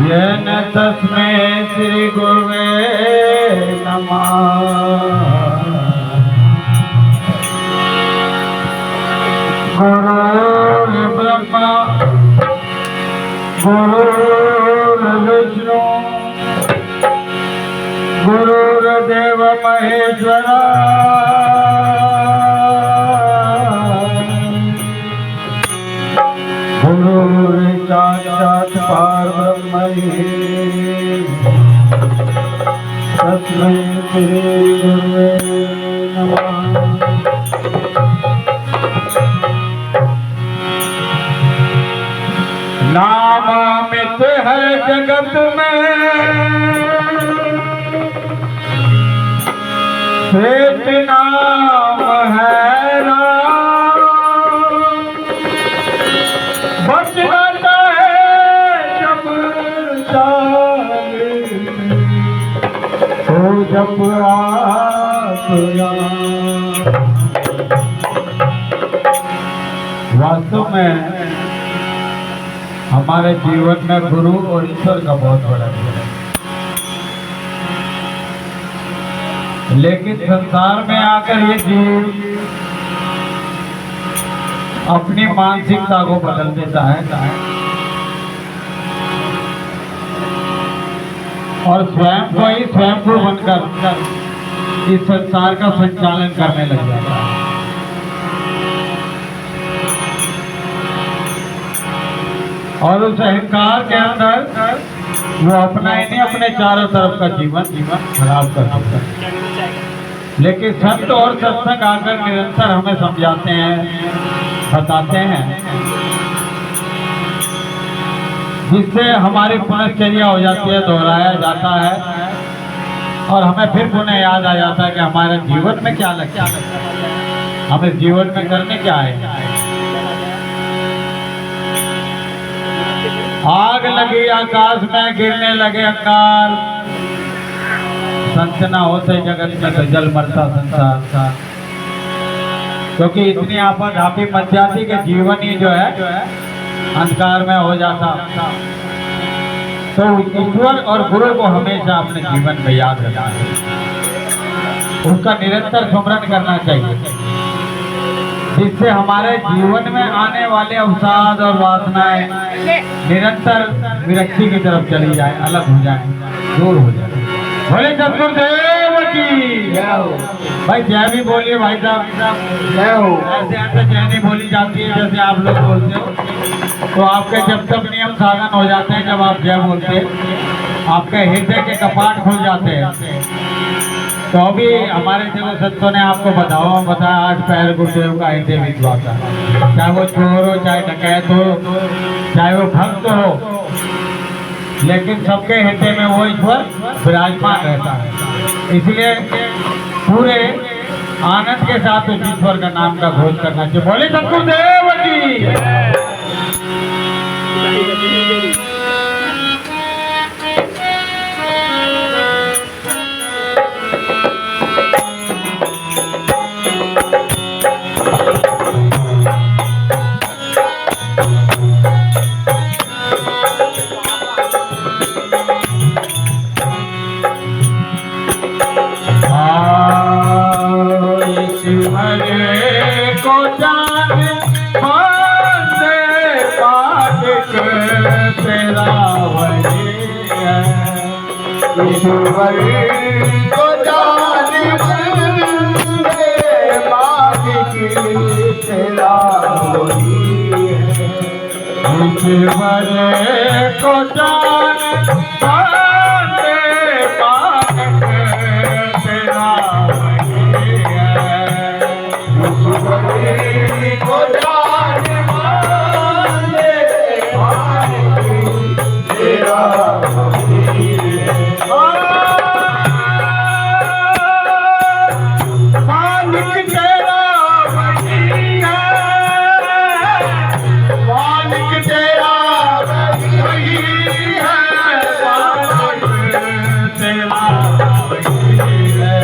येन तस्मै श्री गुरुवे नमः। गुरुर्ब्रह्मा गुरुर्विष्णु गुरुर्देव महेश्वरा। गुरुर्साक्षात् परब्रह्म तस्मै श्री गुरुवे नमः। नामामित है जगत में श्रेष्ठ नाम है राम। बचना चाहे जब चाहे तो जब वास्तव में हमारे जीवन में गुरु और ईश्वर का बहुत बड़ा है। लेकिन संसार में आकर ये जीव अपनी मानसिकता को बदल देता है और स्वयं को ही स्वयं को बनकर इस संसार का संचालन करने लग जाता है। और उस अहंकार के अंदर वो अपना ही नहीं अपने चारों तरफ का जीवन खराब कर देता है। लेकिन संत और सत्संग आकर निरंतर हमें समझाते हैं, बताते हैं, जिससे हमारी पुनश्चर्या हो जाती है, दोहराया जाता है और हमें फिर पुनः याद आ जाता है कि हमारे जीवन में क्या लक्ष्य है, हमें जीवन में करने क्या है। आग लगी आकाश में, गिरने लगे अंगार, संत ना होते जगत में तो जल मरता संसार। क्योंकि इतनी आपाधापी मच जाती कि जीवन ही जो है अंधकार में हो जाता। तो ईश्वर और गुरु को हमेशा अपने जीवन में याद रखना है, उसका निरंतर स्मरण करना चाहिए, जिससे हमारे जीवन में आने वाले अवसाद और वासनाएं निरंतर विरक्ति की तरफ चली जाए, अलग हो जाए, दूर हो जाए। बोले सतगुरुदेव की भाई जय भी बोलिए भाई साहब, जय हो। ऐसे ऐसे जय नहीं बोली जाती है जैसे आप लोग बोलते हो, तो आपके जब तक नियम साधन हो जाते हैं, जब आप जय बोलते आपके हृदय के कपाट खुल जाते हैं। तो अभी हमारे देव संतों ने आपको बताया 8 पैर गुरुदेव का हृदय विश्वास है। चाहे वो चोर हो, चाहे डकैत हो, चाहे वो भक्त हो, लेकिन सबके हृदय में वो ईश्वर विराजमान रहता है। इसलिए पूरे आनंद के साथ उस ईश्वर का नाम का घोष करना चाहिए। बोले सतगुरुदेव की। ईश्वर को जाने मालिक तेरा वही है। ईश्वर को जाने मालिक तेरा वही है। ईश्वर को जाने मालिक तेरा वही है। मालिक तेरा वही है, मालिक तेरा वही है, मालिक तेरा वही है।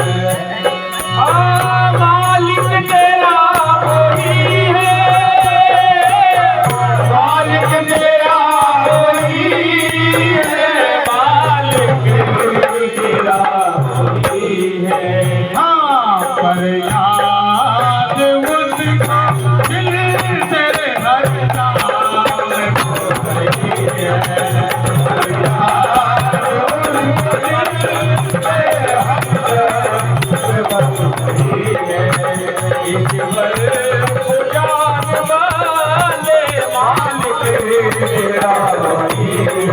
है। हाँ पर याद उसका दिल से हर साल रही है। मालिक तेरा वही है,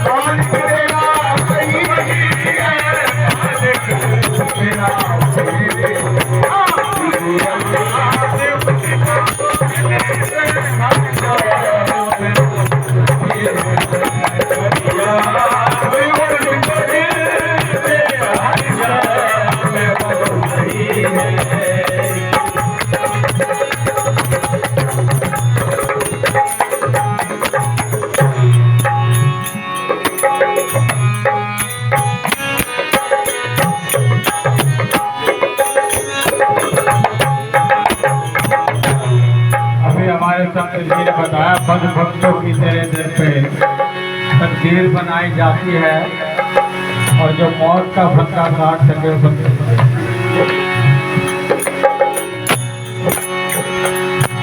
मालिक तेरा वही हमारे संत जी ने बताया पद भक्तों की तेरे दर पे तकदीर बनाई जाती है और जो मौत का फंदा काट सके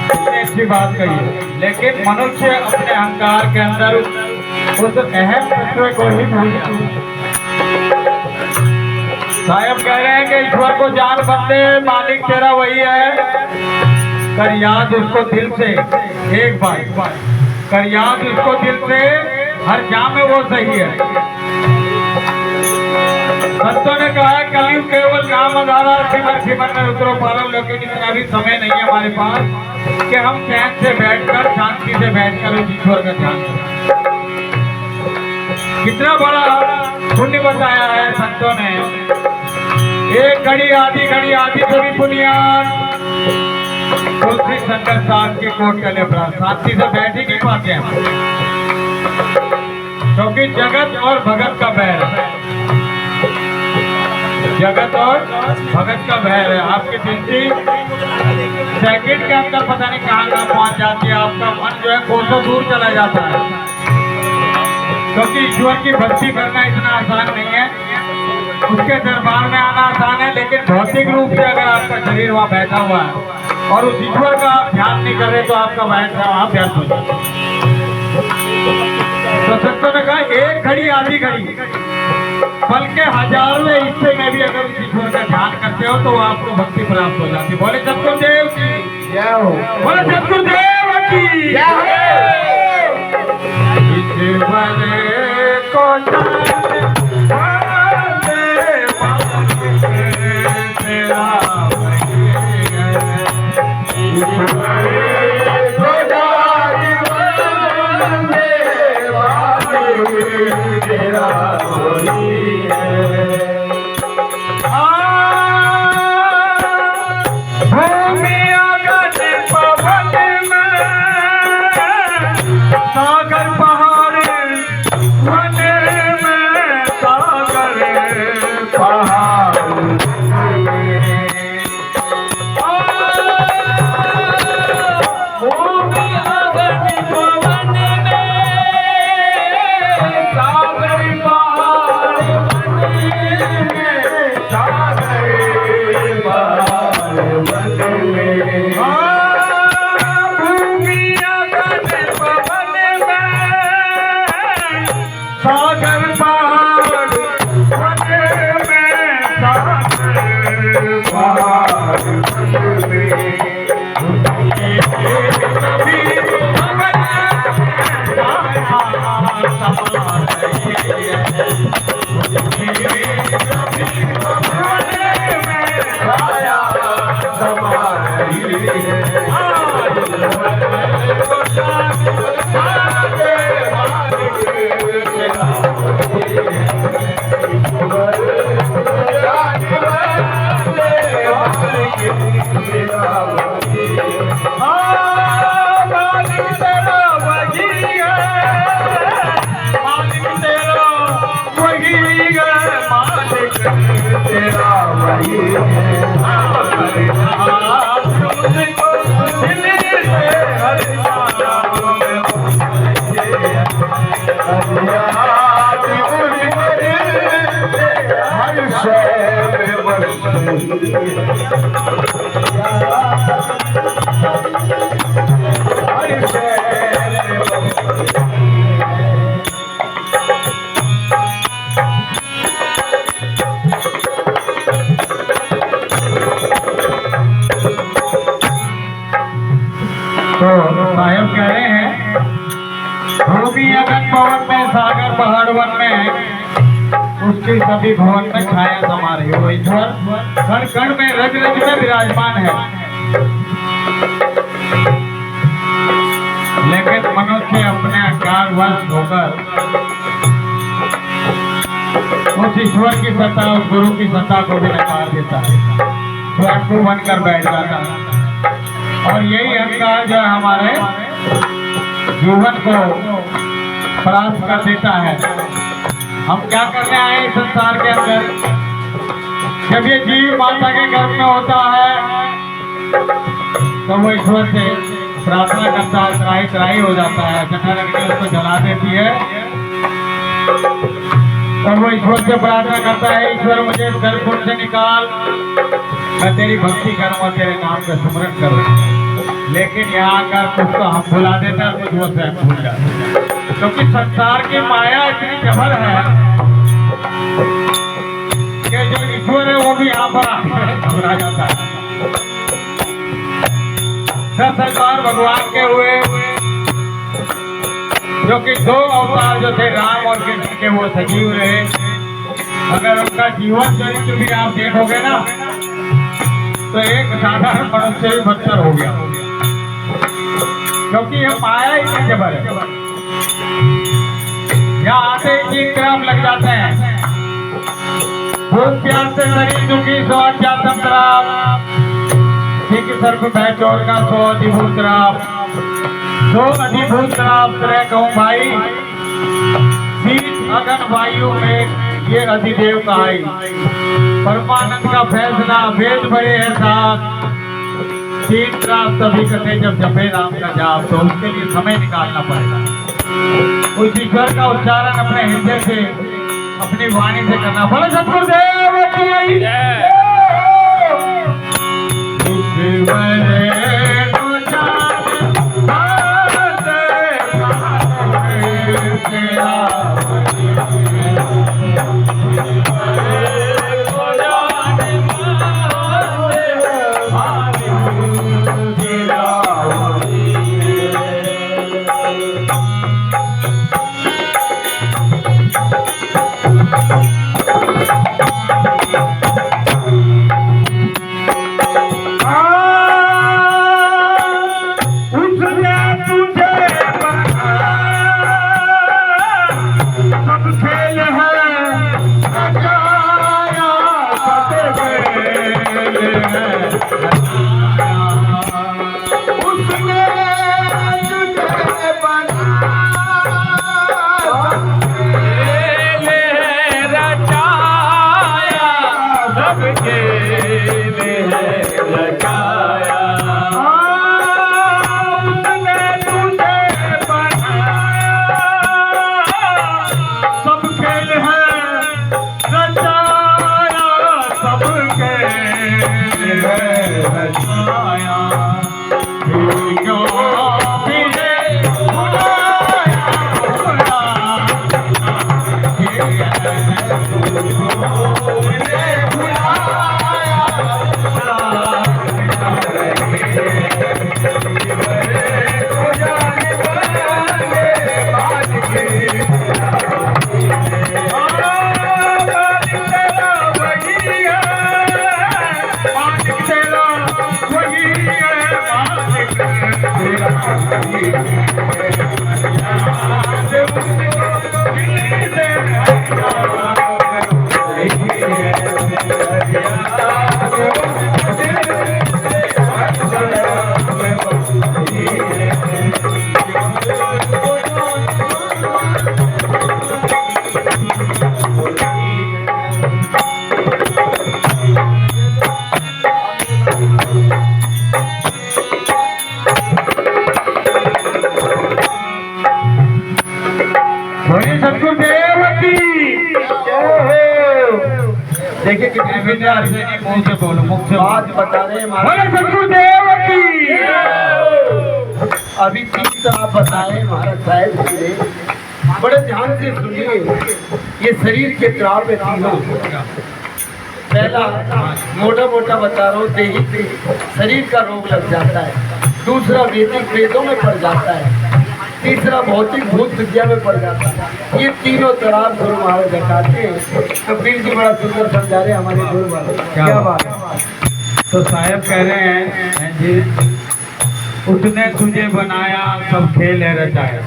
कितनी अच्छी बात कही है। लेकिन मनुष्य अपने अहंकार के अंदर उस अहम तत्व को ही भूल जाता। साहब कह रहे हैं कि ईश्वर को जान बंदे, मालिक तेरा वही है, कर याद उसको दिल से एक बार, कर याद उसको दिल से, हर जाम में वो सही है। संतों ने कहा कलयुग केवल नाम आधारा, सिमर सिमर में उतरो पारो। लेकिन इतना भी समय नहीं है हमारे पास कि हम चैन से बैठकर, शांति से बैठकर उस ईश्वर का ध्यान करें। कितना बड़ा पुण्य बताया है संतों ने। एक घड़ी आधी को भी बुनियाद तुलसी शंकर साहब की कोट के लिए शांति से बैठ ही नहीं पाते हम, क्योंकि जगत और भगत का बैर है। जगत और भगत का बैर है। आपकी दृष्टि सेकंड के अंदर पता नहीं कहाँ पहुंच जाती है। आपका मन जो है कोसों दूर चला जाता है, क्योंकि ईश्वर की भक्ति करना इतना आसान नहीं है। उसके दरबार में आना आसान है, लेकिन भौतिक रूप से अगर आपका शरीर वहाँ बैठा हुआ है और उस ईश्वर का आप ध्यान नहीं कर रहे तो आपका बैठना वहाँ व्यर्थ हो जाता है। तो संतों ने कहा एक घड़ी आधी घड़ी, बल्कि हजारों हिस्से में भी अगर उस ईश्वर का ध्यान करते हो तो आपको भक्ति प्राप्त हो जाती है। बोले सतगुरुदेव की जय हो। बोले सतगुरुदेव की जय हो। ईश्वर को सागर पहाड़ वन में, सागर पहाड़ भूमि अगन पवन में, सागर पहाड़ वन में, सागर पहाड़ वन में, भूमि अगन पवन में, पवन में सागर पहाड़वन में उसके सभी भवन में छाया समा रही हो ईश्वर कण कण में रज रज में विराजमान है। लेकिन मनुष्य अपने अज्ञानवश होकर उस ईश्वर की सत्ता उस गुरु की सत्ता को भी नकार देता है, स्वयं बनकर बैठ जाता है। और यही अहंकार जो है हमारे जीवन को परास्त कर देता है। हम क्या करने आए इस संसार के अंदर? जब ये जीव माता के गर्भ में होता है तो वो ईश्वर से प्रार्थना करता है, त्राही त्राही हो जाता है, जठर अग्नि उसको जला देती है और वो ईश्वर से प्रार्थना करता है, ईश्वर मुझे इस गर्भकुंड से निकाल, मैं तेरी भक्ति करूँ और तेरे नाम का सुमरन करूँ। लेकिन यहाँ आकर कुछ तो हम भुला देता है, कुछ वो स्वयं भूल जाता है। क्योंकि संसार की माया इतनी जबर है कि जो ईश्वर है वो भी यहाँ पर आकर घबरा जाता है। सरकार भगवान के हुए जो कि दो अवतार जो थे राम और कृष्ण के वो सजीव रहे। अगर उनका जीवन चरित्र भी आप देखोगे ना तो एक साधारण मनुष्य भी बदतर हो गया, क्योंकि ये माया ही जबर है। यहाँ आते ही क्रम लग जाते हैं, भूख प्यास से शरीर दुखी स्वाद जातम त्राप, ठीक सर्प भय चोर का सो अधिभूत राप, सो अधिभूत राप तरह कहूँ भाई, शीत अगन वायु में ये अधिदेव कहाई, परमानंद का फैसला वेद बड़े है साथ, तीन रात सभी कथे जब जपे राम का जाप, तो उसके लिए समय निकालना पड़ेगा। उस ईश्वर का उच्चारण अपने हृदय से अपनी वाणी से करना पड़े। सतगुरुदेव की जय। देखिए कितने विद्यार्थी मुंह से बोलो, मुख से बात बता रहे हैं। सतगुरुदेव की अभी ठीक से आप बताएं महाराज साहब, बड़े ध्यान से सुनिए। ये शरीर के त्राव में तीनों, पहला मोटा मोटा बता रहा हूँ, देही शरीर का रोग लग जाता है। दूसरा वैदिक वेदों में पड़ जाता है। तीसरा भौतिक भूत विद्या में पड़ जाता है। ये तीनों तड़ाव गुरु महाराज बताते हैं। कबीर जी बड़ा सुंदर समझा रहे हमारे गुरु महाराज। क्या बात है। तो साहब कह रहे हैं जी, उसने तुझे बनाया सब खेल है रचाया,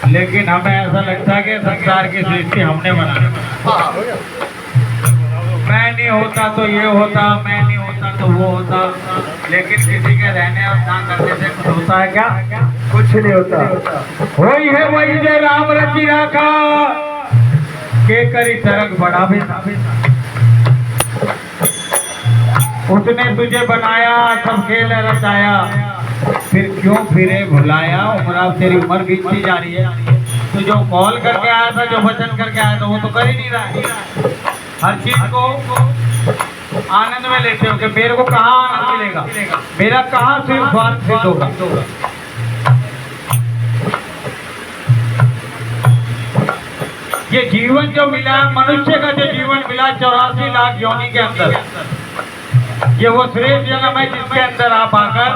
लेकिन हमें ऐसा लगता है कि संसार की सृष्टि हमने बनाया। मैं नहीं होता तो ये होता, मैं नहीं होता तो वो होता, लेकिन किसी के रहने और ना करने से कुछ होता है क्या? कुछ नहीं होता। वही है वही जो राम रची राखा, के करी तरक बड़ा भी था। उसने तुझे बनाया सब खेल रचाया, फिर क्यों फिरे भुलाया। उम्र तेरी उम्र बीतती जा रही है, तो जो कॉल करके आया था, जो वचन करके आया था, वो तो कर ही नहीं रहा है। हर चीज को आनंद में लेते हो कि मेरे को कहाँ आनंद मिलेगा, मेरा कहाँ सिर्फ स्वार्थ सिद्ध होगा। ये जीवन जो मिला, मनुष्य का जो जीवन मिला 84 लाख योनि के अंदर, ये वो श्रेष्ठ जन्म है जिसके अंदर आप आकर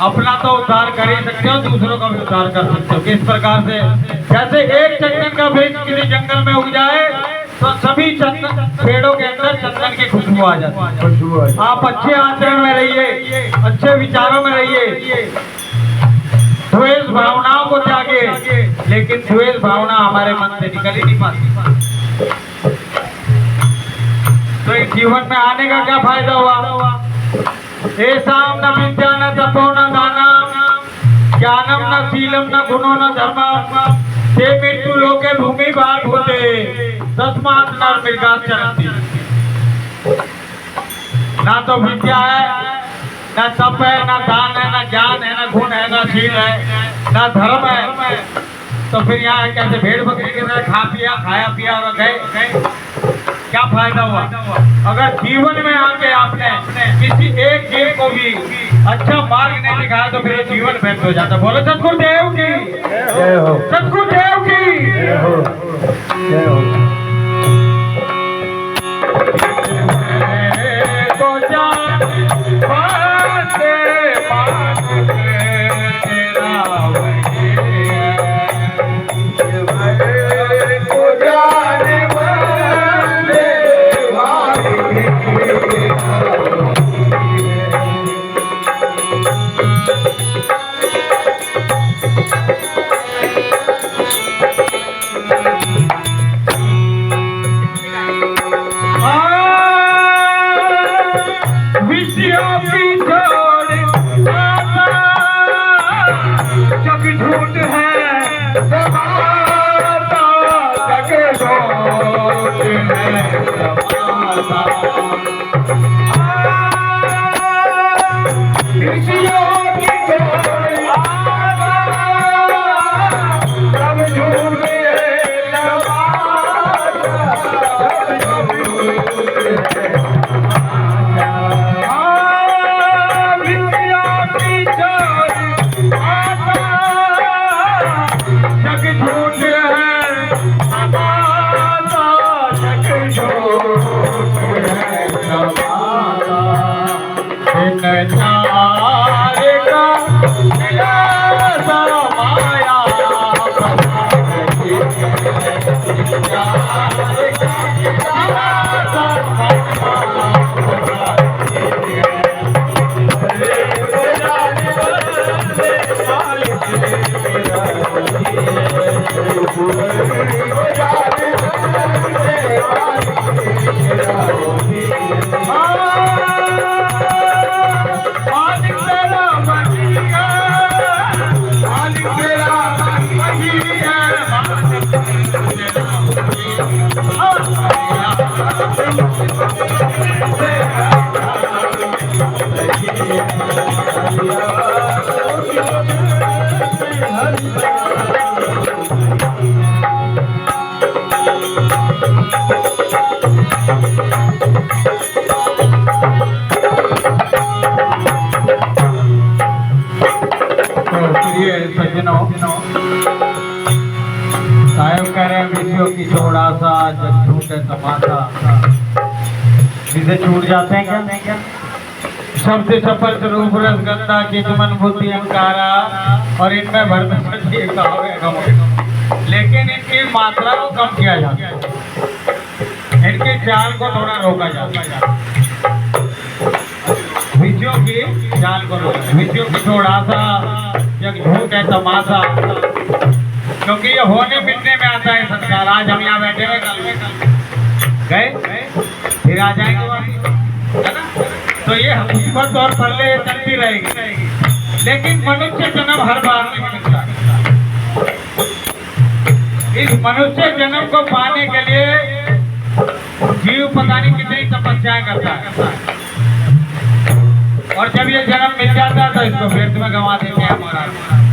अपना तो उद्धार कर ही सकते हो, दूसरों का भी उद्धार कर सकते हो। किस प्रकार से? जैसे एक चंदन का वृक्ष किसी जंगल में उग जाए तो सभी चंदन पेड़ों के अंदर चंदन की खुशबू आ जाती है। खुशबू है। आप अच्छे आचरण में रहिए, अच्छे विचारों में रहिए, द्वेष भावनाओं को त्यागे, लेकिन द्वेष भावना हमारे मन से निकल ही नहीं पाती। तो इस जीवन में आने का क्या फायदा हुआ? ऐसाम न विद्या न तपो न दानम ज्ञानम न शीलम न गुणो न धर्मम ते मृत्यु लोके भूमि भार होते तस्मात् नर मृगा चरन्ति। ना तो विद्या है, ना तप है, ना दान है, ना ज्ञान है, ना गुण है, ना शील है, ना धर्म है, तो फिर यहाँ कैसे भेड़ बकरी की तरह खा पिया, खाया पिया और गए? क्या फायदा हुआ? अगर जीवन में आके आपने किसी एक जीव को भी अच्छा मार्ग नहीं दिखाया तो फिर जीवन व्यर्थ हो जाता। बोलो सतगुरुदेव की, सतगुरुदेव की। साहेब कह रहे हैं विषयों की छोड़ा सा जब छूटे तमाशा। विषय छूट जाते हैं क्या? शब्द शपथ रूप रस गंधा की मन बुद्धि अहंकारा और इनमें भरने लेकिन इनकी मात्रा को कम किया जाता है, इनके चाल को थोड़ा रोका जाता है, विषयों की चाल को रोका, विषयों की थोड़ा सा जब झूठ है तमाशा, क्योंकि ये होने मिलने में आता है संस्कार। आज हम यहाँ बैठे हुए कल गए फिर आ जाएंगे वापस, है ना। तो ये हकीकत और पहले चलती रहेगी, लेकिन मनुष्य जन्म हर बार नहीं मिलता। इस मनुष्य जन्म को पाने के लिए जीव पता नहीं कितनी तपस्याएं करता है, और जब ये जन्म मिल जाता है तो इसको व्यर्थ में गंवा देते हैं। हमारा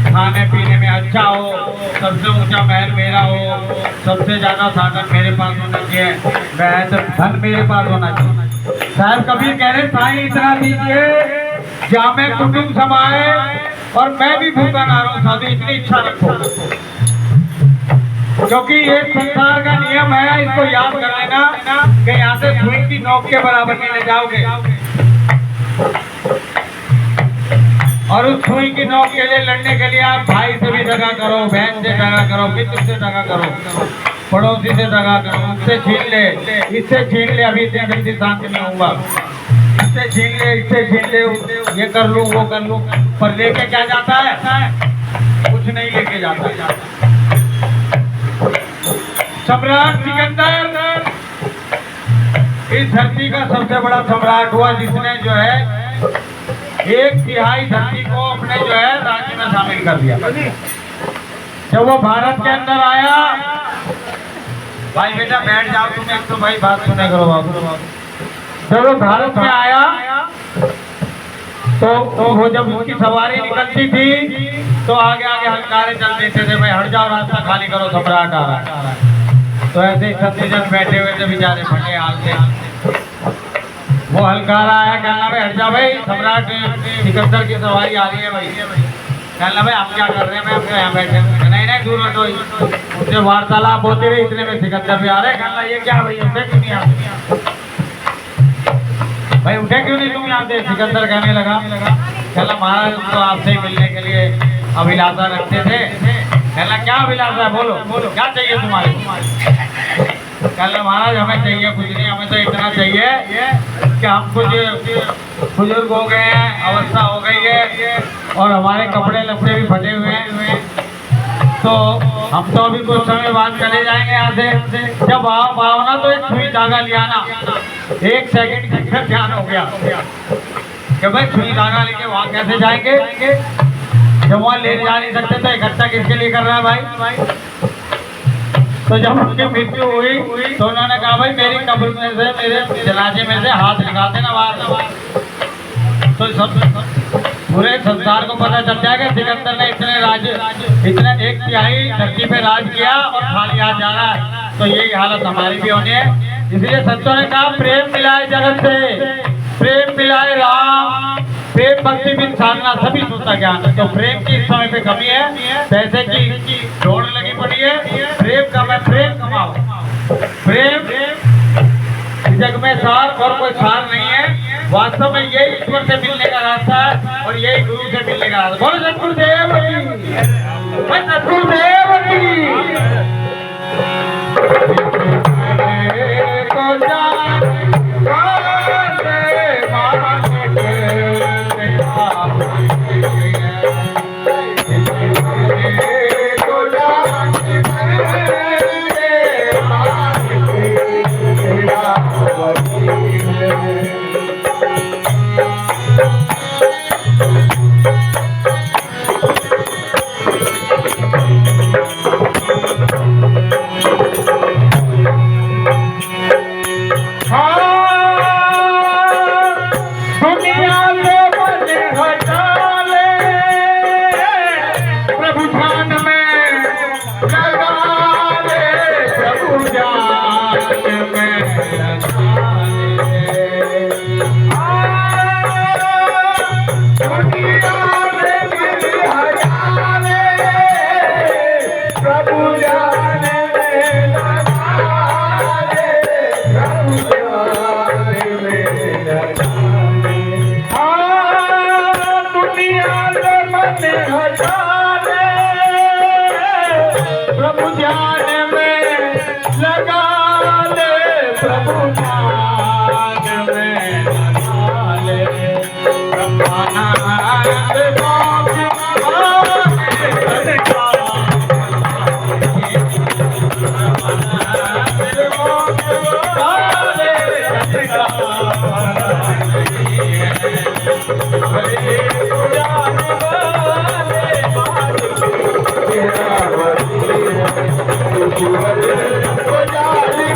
खाने पीने में अच्छा हो, सबसे ऊंचा महल मेरा हो, सबसे ज्यादा साधन मेरे पास होना चाहिए, वह धन मेरे पास होना चाहिए। साहब कबीर कह रहे साईं इतना दीजिए जहाँ में कुटुंब समाए और मैं भी भूखा ना रहूं, साधु इतनी इच्छा रखो, क्योंकि ये संसार का नियम है। इसको याद कर लेना कि यहाँ से सुई की नोक के बराबर नहीं ले जाओगे, और उस सुई की नोक के लिए लड़ने के लिए आप भाई से भी दगा करो, बहन से दगा करो, मित्र से दगा करो, पड़ोसी से दगा करो, उससे छीन ले, इससे छीन ले, अभी इतनी जल्दी शांति में होऊंगा, इससे छीन ले, इससे छीन ले, ये कर लूँ वो कर लूँ, पर लेके क्या जाता है? कुछ नहीं लेके जाता। सम्राट सिकंदर इस धरती का सबसे बड़ा सम्राट हुआ, जिसने जो है 1/3 धरती को अपने जो है राज्य में शामिल कर दिया। जब वो भारत के अंदर आया, भाई बेटा बैठ जाओ, तुम एक तो भाई बात सुने करो बाबू। जब वो भारत में आया तो वो जब उसकी सवारी निकलती थी तो आगे आगे हलकारे चल देते थे, भाई हट जाओ, रास्ता खाली करो, सम्राट आ रहा है। तो ऐसे ही सत्यजन बैठे हुए थे बेचारे, फटे हाल से। वो हलकारा आया, कहना भाई हट जा भाई, सम्राट सिकंदर की सवारी आ रही है भाई। कहना भाई आप क्या कर रहे हैं? मैं अपने यहाँ बैठे हुए। नहीं नहीं दूर हटो, उससे वार्तालाप होती रही, इतने में सिकंदर भी आ रहे। कहना ये क्या भाई, उठे क्यों नहीं आते भाई, उठे क्यों नहीं तुम यहाँ से? सिकंदर कहने लगा, कहना महाराज तो आपसे मिलने के लिए अभिलाषा रखते थे। कहना क्या अभिलाषा है, बोलो बोलो क्या चाहिए तुम्हारे? कहना महाराज हमें चाहिए कुछ नहीं, हमें तो इतना चाहिए कि हम कुछ बुजुर्ग हो गए हैं, अवस्था हो गई है और हमारे कपड़े लत्ते भी फटे हुए हैं, तो हम तो अभी कुछ समय बाद चले जाएंगे यहाँ से। जब आप आओ ना तो एक सुई धागा लिया ना, 1 सेकंड के अंदर ध्यान हो गया कि भाई सुई धागा लेके वहाँ कैसे जाएंगे, जब वहाँ ले जा नहीं सकते तो इकट्ठा किसके लिए कर रहा है भाई? तो जब उनकी मृत्यु हुई तो उन्होंने कहा भाई मेरी कब्र में से, मेरे जनाजे में से हाथ निकालते ना बाहर, तो सब पूरे संसार को पता चल जाएगा सिकंदर ने इतने 1/3 धरती पे राज किया और खाली हाथ जा रहा है। तो यही हालत हमारी भी होनी है। इसलिए संतों ने कहा प्रेम मिलाए जगत से, प्रेम मिलाए राम, प्रेम भक्ति बिन साधना सभी सोता ज्ञान। तो प्रेम की इस समय पे कमी है, पैसे की दौड़ लगी पड़ी है, प्रेम कम है, प्रेम कमाओ। प्रेम जग में सार और कोई सार नहीं है। वास्तव में यही ईश्वर से मिलने का रास्ता है और यही गुरु से मिलने का रास्ता। बोलो सतगुरुदेव की, सतगुरुदेव की। प्रभु ध्यान में लगा ले, प्रभु ध्यान में लगा ले, ब्रह्मानंद मोक्ष आगे का, ब्रह्मानंद मोक्ष आगे का, हरे पुजारी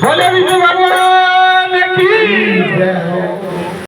बोले